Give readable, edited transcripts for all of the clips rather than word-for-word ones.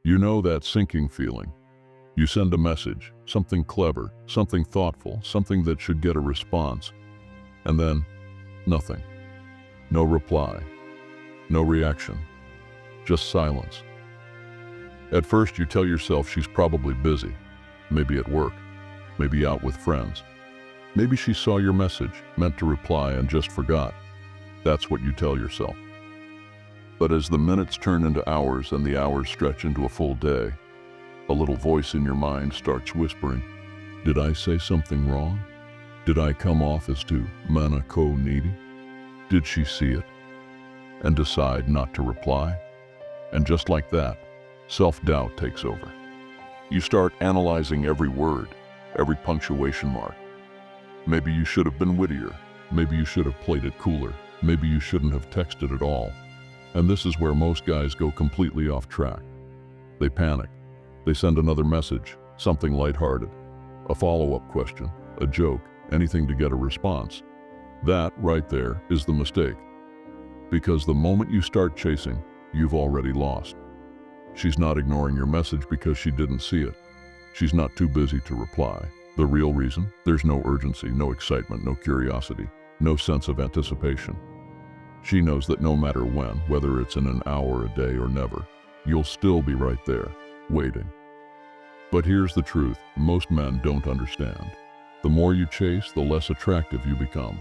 You know that sinking feeling. You send a message, something clever, something thoughtful, something that should get a response, and then nothing. No reply, no reaction, just silence. At first you tell yourself she's probably busy, maybe at work, maybe out with friends. Maybe she saw your message, meant to reply, and just forgot. That's what you tell yourself. But as the minutes turn into hours and the hours stretch into a full day, a little voice in your mind starts whispering, did I say something wrong? Did I come off as too maniaco-needy? Did she see it and decide not to reply? And just like that, self-doubt takes over. You start analyzing every word, every punctuation mark. Maybe you should have been wittier. Maybe you should have played it cooler. Maybe you shouldn't have texted at all. And this is where most guys go completely off track. They panic. They send another message, something lighthearted, a follow-up question, a joke, anything to get a response. That right there is the mistake. Because the moment you start chasing, you've already lost. She's not ignoring your message because she didn't see it. She's not too busy to reply. The real reason? There's no urgency, no excitement, no curiosity, no sense of anticipation. She knows that no matter when, whether it's in an hour, a day, or never, you'll still be right there, waiting. But here's the truth, most men don't understand. The more you chase, the less attractive you become.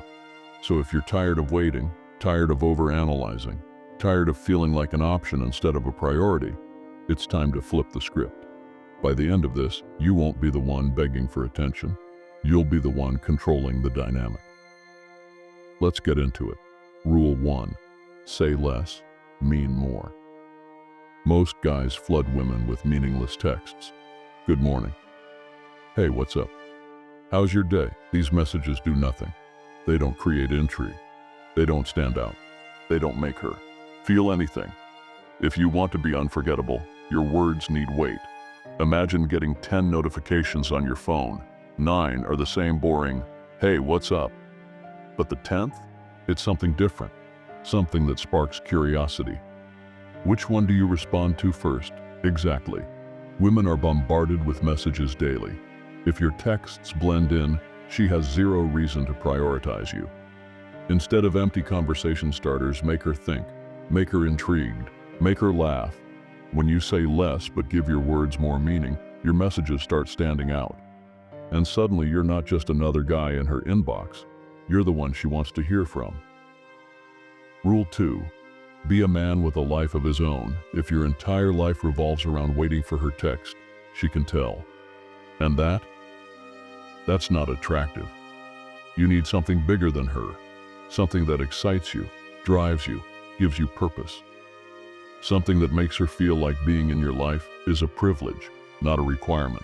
So if you're tired of waiting, tired of overanalyzing, tired of feeling like an option instead of a priority, it's time to flip the script. By the end of this, you won't be the one begging for attention. You'll be the one controlling the dynamic. Let's get into it. Rule 1. Say less, mean more. Most guys flood women with meaningless texts. Good morning. Hey, what's up? How's your day? These messages do nothing. They don't create intrigue. They don't stand out. They don't make her feel anything. If you want to be unforgettable, your words need weight. Imagine getting 10 notifications on your phone. 9 are the same boring, hey, what's up? But the 10th? It's something different, something that sparks curiosity. Which one do you respond to first? Exactly. Women are bombarded with messages daily. If your texts blend in, she has zero reason to prioritize you. Instead of empty conversation starters, make her think, make her intrigued, make her laugh. When you say less but give your words more meaning, your messages start standing out. And suddenly you're not just another guy in her inbox. You're the one she wants to hear from. Rule 2. Be a man with a life of his own. If your entire life revolves around waiting for her text, she can tell. And that's not attractive. You need something bigger than her. Something that excites you, drives you, gives you purpose. Something that makes her feel like being in your life is a privilege, not a requirement.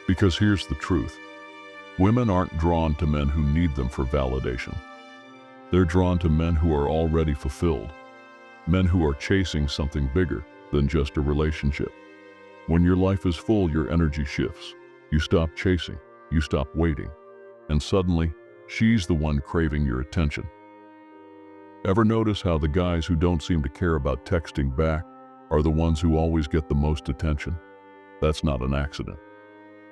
Because here's the truth. Women aren't drawn to men who need them for validation. They're drawn to men who are already fulfilled. Men who are chasing something bigger than just a relationship. When your life is full, your energy shifts. You stop chasing, you stop waiting, and suddenly, she's the one craving your attention. Ever notice how the guys who don't seem to care about texting back are the ones who always get the most attention? That's not an accident.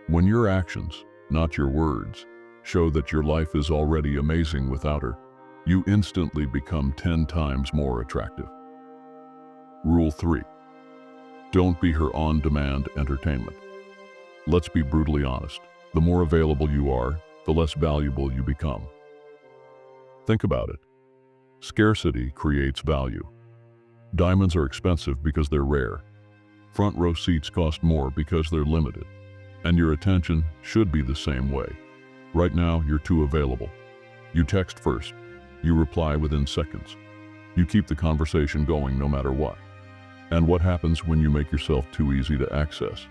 When your actions, not your words, show that your life is already amazing without her, you instantly become 10 times more attractive. Rule 3. Don't be her on-demand entertainment. Let's be brutally honest. The more available you are, the less valuable you become. Think about it. Scarcity creates value. Diamonds are expensive because they're rare. Front row seats cost more because they're limited. And your attention should be the same way. Right now, you're too available. You text first. You reply within seconds. You keep the conversation going no matter what. And what happens when you make yourself too easy to access?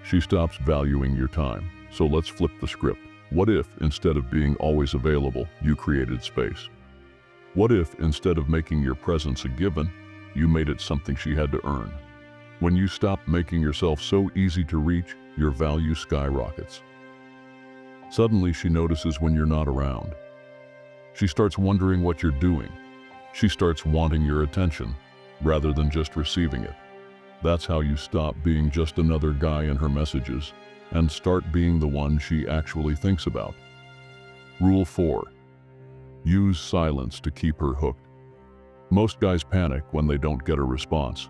She stops valuing your time. So let's flip the script. What if, instead of being always available, you created space? What if, instead of making your presence a given, you made it something she had to earn? When you stop making yourself so easy to reach, your value skyrockets. Suddenly, she notices when you're not around. She starts wondering what you're doing. She starts wanting your attention, rather than just receiving it. That's how you stop being just another guy in her messages and start being the one she actually thinks about. Rule 4. Use silence to keep her hooked. Most guys panic when they don't get a response.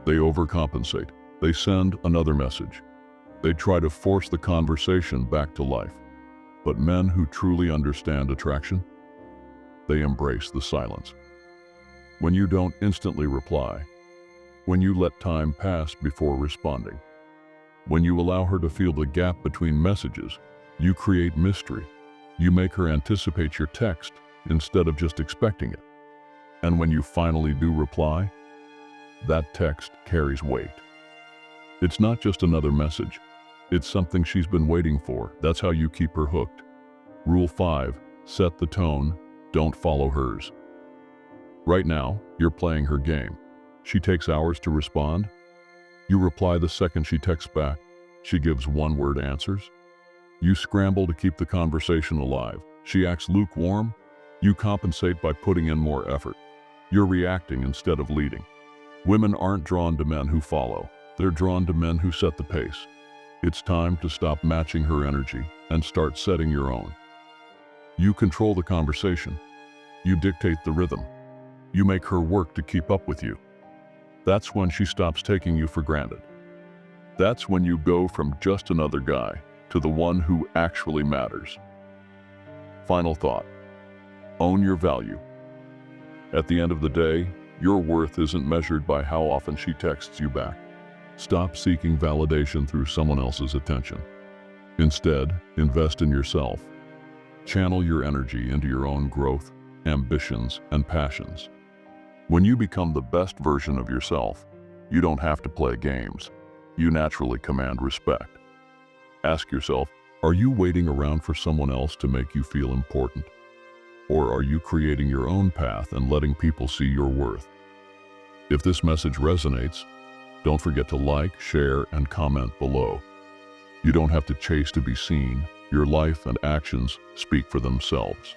They overcompensate. They send another message. They try to force the conversation back to life. But men who truly understand attraction, they embrace the silence. When you don't instantly reply, when you let time pass before responding, when you allow her to feel the gap between messages, you create mystery. You make her anticipate your text instead of just expecting it. And when you finally do reply, that text carries weight. It's not just another message. It's something she's been waiting for. That's how you keep her hooked. Rule 5. Set the tone. Don't follow hers. Right now, you're playing her game. She takes hours to respond. You reply the second she texts back. She gives one-word answers. You scramble to keep the conversation alive. She acts lukewarm. You compensate by putting in more effort. You're reacting instead of leading. Women aren't drawn to men who follow. They're drawn to men who set the pace. It's time to stop matching her energy and start setting your own. You control the conversation. You dictate the rhythm. You make her work to keep up with you. That's when she stops taking you for granted. That's when you go from just another guy to the one who actually matters. Final thought. Own your value. At the end of the day, your worth isn't measured by how often she texts you back. Stop seeking validation through someone else's attention. Instead, invest in yourself. Channel your energy into your own growth, ambitions, and passions. When you become the best version of yourself, you don't have to play games. You naturally command respect. Ask yourself, are you waiting around for someone else to make you feel important? Or are you creating your own path and letting people see your worth? If this message resonates, don't forget to like, share, and comment below. You don't have to chase to be seen. Your life and actions speak for themselves.